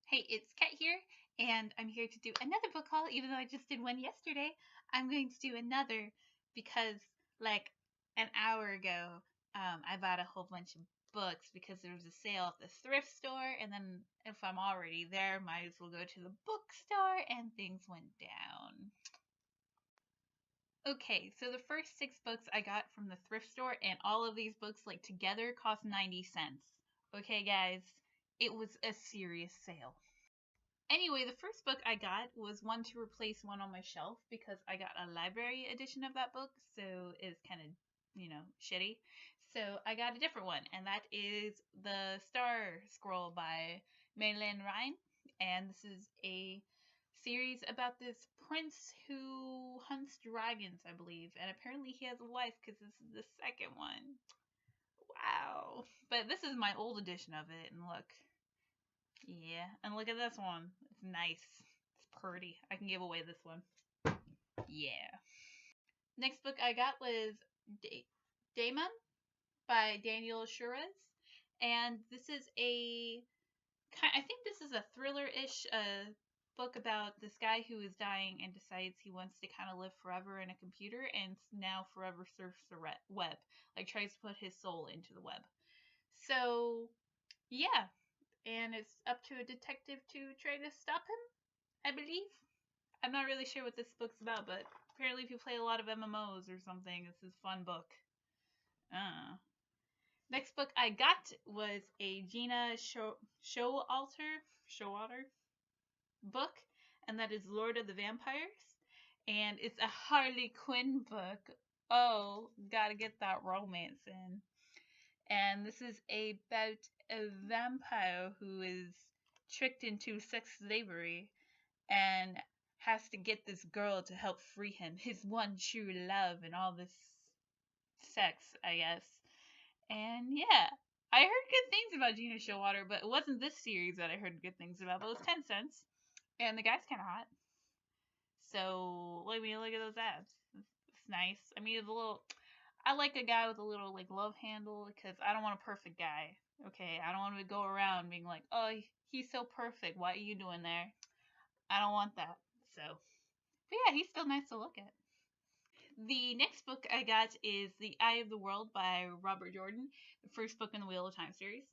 Hey, it's Kat here, and I'm here to do another book haul. Even though I just did one yesterday, I'm going to do another because, like, an hour ago, I bought a whole bunch of books because there was a sale at the thrift store, and then if I'm already there, might as well go to the bookstore, and things went down. Okay, so the first six books I got from the thrift store, and all of these books, like, together cost 90 cents. Okay, guys, it was a serious sale. Anyway, the first book I got was one to replace one on my shelf because I got a library edition of that book, so it's kind of, shitty. So I got a different one, and that is The Star Scroll by Madeline Ryan. And this is a series about this prince who hunts dragons, I believe. And apparently he has a wife because this is the second one. Wow. But this is my old edition of it, and look. Yeah, and look at this one. It's nice. It's pretty. I can give away this one. Yeah. Next book I got was Daemon by Daniel Suarez. And this is I think this is a thriller-ish book about this guy who is dying and decides he wants to kind of live forever in a computer and now forever surfs the web. Like, tries to put his soul into the web. So, yeah, and it's up to a detective to try to stop him, I believe. I'm not really sure what this book's about, but apparently if you play a lot of MMOs or something, this is a fun book. Next book I got was a Gina Showalter book, and that is Lord of the Vampires. And it's a Harley Quinn book. Oh, gotta get that romance in. And this is about a vampire who is tricked into sex slavery and has to get this girl to help free him, his one true love, and all this sex, I guess. And yeah, I heard good things about Gina Showalter, but it wasn't this series that I heard good things about. But it was 10 cents, and the guy's kind of hot. So let me look at those abs. It's nice. I mean, it's a little. I like a guy with a little like love handle because I don't want a perfect guy. Okay, I don't want to go around being like, oh, he's so perfect. What are you doing there? I don't want that. So, but yeah, he's still nice to look at. The next book I got is The Eye of the World by Robert Jordan, the first book in the Wheel of Time series.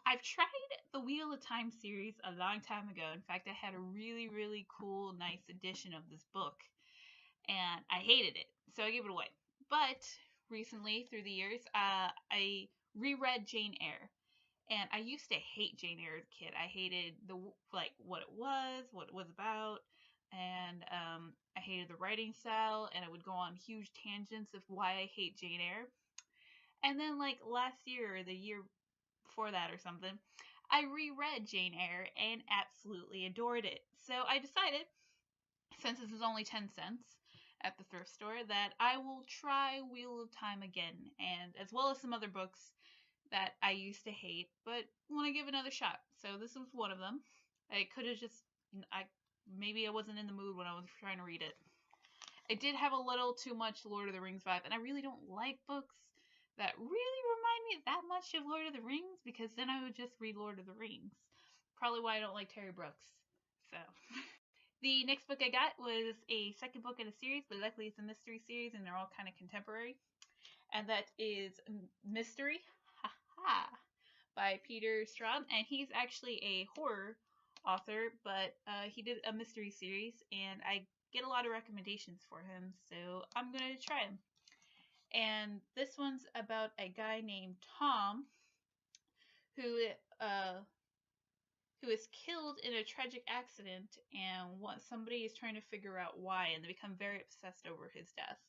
I've tried the Wheel of Time series a long time ago. In fact, I had a really, really cool, nice edition of this book, and I hated it, so I gave it away. But recently, through the years, I reread Jane Eyre. And I used to hate Jane Eyre as a kid. I hated what it was about, and I hated the writing style, and I would go on huge tangents of why I hate Jane Eyre. And then like last year or the year before that or something, I reread Jane Eyre and absolutely adored it. So I decided, since this is only 10 cents at the thrift store, that I will try Wheel of Time again, and as well as some other books that I used to hate, but want to give another shot. So this was one of them. I could have just, maybe I wasn't in the mood when I was trying to read it. It did have a little too much Lord of the Rings vibe, and I really don't like books that really remind me that much of Lord of the Rings, because then I would just read Lord of the Rings. Probably why I don't like Terry Brooks. So. The next book I got was a second book in a series, but luckily it's a mystery series and they're all kind of contemporary. And that is Mystery by Peter Straub. And he's actually a horror author, but he did a mystery series, and I get a lot of recommendations for him, so I'm going to try him. And this one's about a guy named Tom who is killed in a tragic accident, and somebody is trying to figure out why, and they become very obsessed over his death.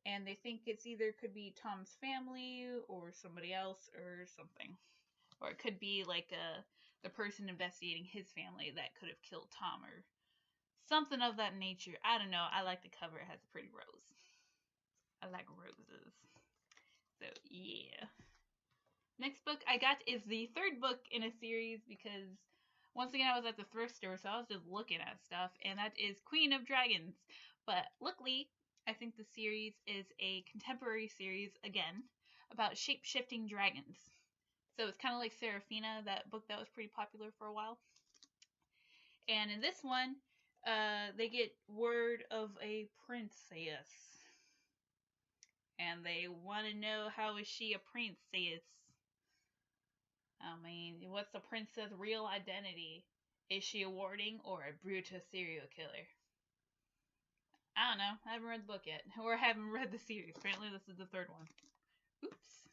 And they think it's either could be Tom's family or somebody else or something. Or it could be like the person investigating his family that could have killed Tom or something of that nature. I don't know. I like the cover. It has a pretty rose. I like roses. So, yeah. Next book I got is the third book in a series because once again I was at the thrift store, so I was just looking at stuff, and that is Queen of Dragons. But luckily, I think the series is a contemporary series again about shape-shifting dragons. So it's kind of like Seraphina, that book that was pretty popular for a while. And in this one, they get word of a princess, and they want to know how is she a princess. I mean, what's the princess' real identity? Is she a warding or a brutal serial killer? I don't know. I haven't read the book yet, or I haven't read the series. Apparently, this is the third one. Oops.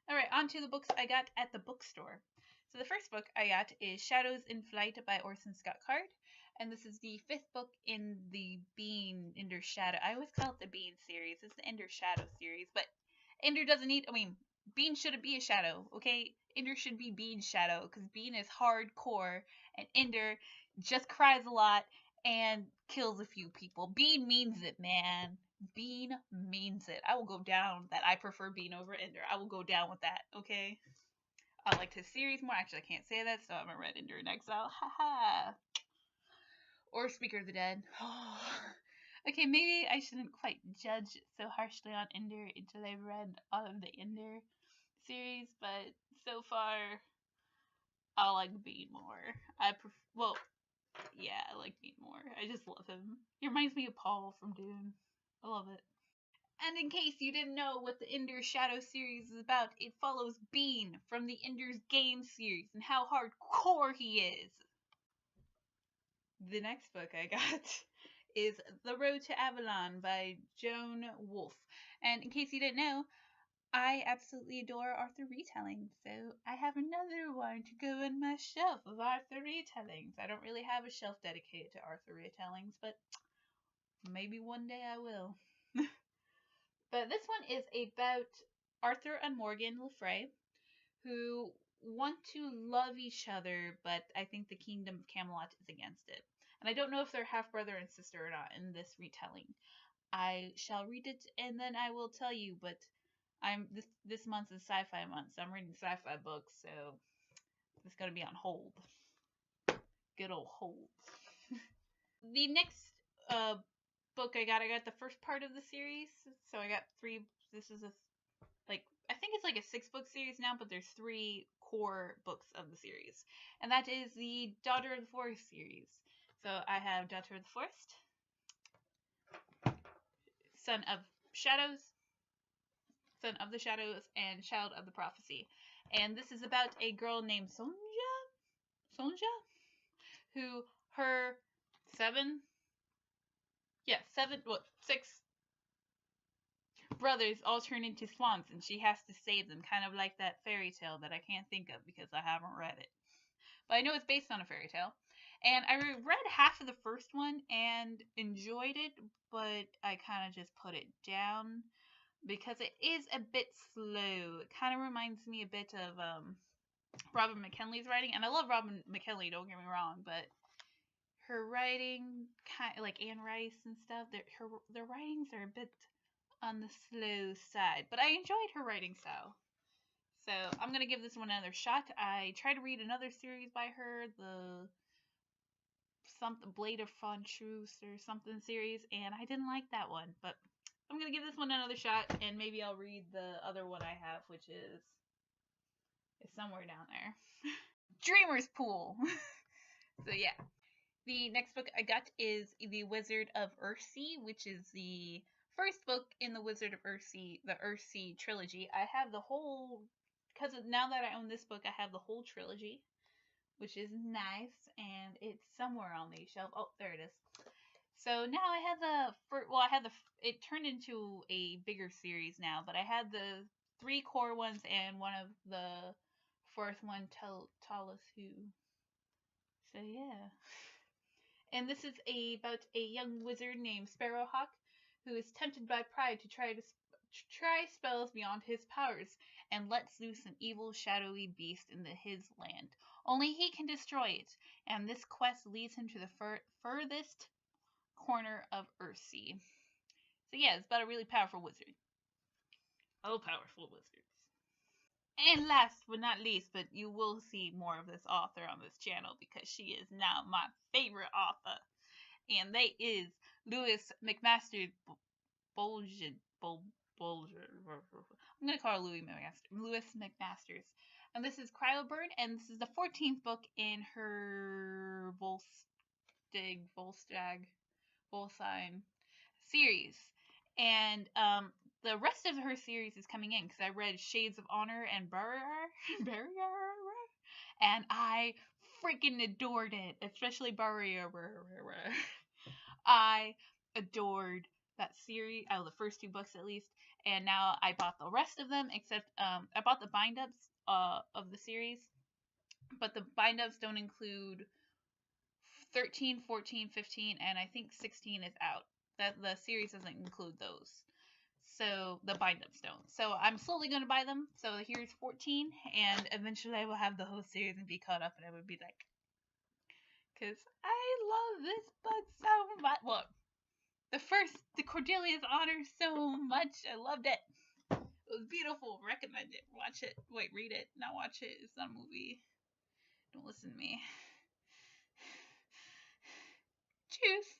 All right, on to the books I got at the bookstore. So the first book I got is Shadows in Flight by Orson Scott Card, and this is the fifth book in the Bean Ender Shadow. I always call it the Bean series. It's the Ender Shadow series, but Ender doesn't need. I mean, Bean shouldn't be a shadow, okay? Ender should be Bean's shadow because Bean is hardcore, and Ender just cries a lot and kills a few people. Bean means it, man. Bean means it. I will go down that I prefer Bean over Ender. I will go down with that, okay? I liked his series more. Actually, I can't say that, so I haven't read Ender in Exile. Haha. Or Speaker of the Dead. Okay, maybe I shouldn't quite judge so harshly on Ender until I've read all of the Ender series, but so far, I like Bean more. Well, yeah, I like Bean more. I just love him. He reminds me of Paul from Dune. I love it. And in case you didn't know what the Ender's Shadow series is about, it follows Bean from the Ender's Game series and how hardcore he is. The next book I got is The Road to Avalon by Joan Wolfe. And in case you didn't know, I absolutely adore Arthur retellings, so I have another one to go in my shelf of Arthur retellings. I don't really have a shelf dedicated to Arthur retellings, but maybe one day I will. But this one is about Arthur and Morgan Le Fay, who want to love each other, but I think the Kingdom of Camelot is against it. And I don't know if they're half brother and sister or not in this retelling. I shall read it and then I will tell you, but this month is sci-fi month, so I'm reading sci-fi books, so it's gonna be on hold. Good old hold. The next book I got the first part of the series, so I got three. This is I think it's like a 6-book series now, but there's 3 core books of the series, and that is the Daughter of the Forest series. So I have Daughter of the Forest, Son of Shadows, Son of the Shadows, and Child of the Prophecy. And this is about a girl named Sonja, who her 6 brothers all turn into swans, and she has to save them, kind of like that fairy tale that I can't think of because I haven't read it. But I know it's based on a fairy tale. And I read half of the first one and enjoyed it, but I kind of just put it down because it is a bit slow. It kind of reminds me a bit of Robin McKinley's writing, and I love Robin McKinley, don't get me wrong, but her writing, kind of like Anne Rice and stuff, their writings are a bit on the slow side, but I enjoyed her writing style. So I'm gonna give this one another shot. I tried to read another series by her, the Blade of Fauntruce or something series, and I didn't like that one. But I'm gonna give this one another shot, and maybe I'll read the other one I have, which is somewhere down there. Dreamer's Pool. So yeah. The next book I got is The Wizard of Earthsea, which is the first book in the Wizard of Earthsea, the Earthsea trilogy. I have the whole, because now that I own this book, I have the whole trilogy, which is nice, and it's somewhere on the shelf. Oh, there it is. So now I have it turned into a bigger series now, but I had the 3 core ones and one of the 4th one, Talus Who. So yeah. And this is about a young wizard named Sparrowhawk who is tempted by pride to try spells beyond his powers and lets loose an evil, shadowy beast in his land. Only he can destroy it, and this quest leads him to the furthest corner of Earthsea. So yeah, it's about a really powerful wizard. Oh, powerful wizards. And last but not least, but you will see more of this author on this channel because she is now my favorite author. And they is Lewis McMaster Bolger. I'm gonna call her Lewis McMasters. And this is Cryoburn, and this is the 14th book in her Volstein series. And the rest of her series is coming in because I read Shades of Honor and Barrier, and I freaking adored it, especially Barrier. I adored that series, out of the first 2 books at least, and now I bought the rest of them, except I bought the bind-ups of the series, but the bind-ups don't include 13, 14, 15, and I think 16 is out. That the series doesn't include those. So the bind-ups don't. So I'm slowly going to buy them. So here's 14, and eventually I will have the whole series and be caught up, and I would be like, because I love this book so much. Well, the Cordelia's Honor so much. I loved it. It was beautiful. Recommend it. Watch it. Wait, read it. Not watch it. It's not a movie. Don't listen to me. Tschüss.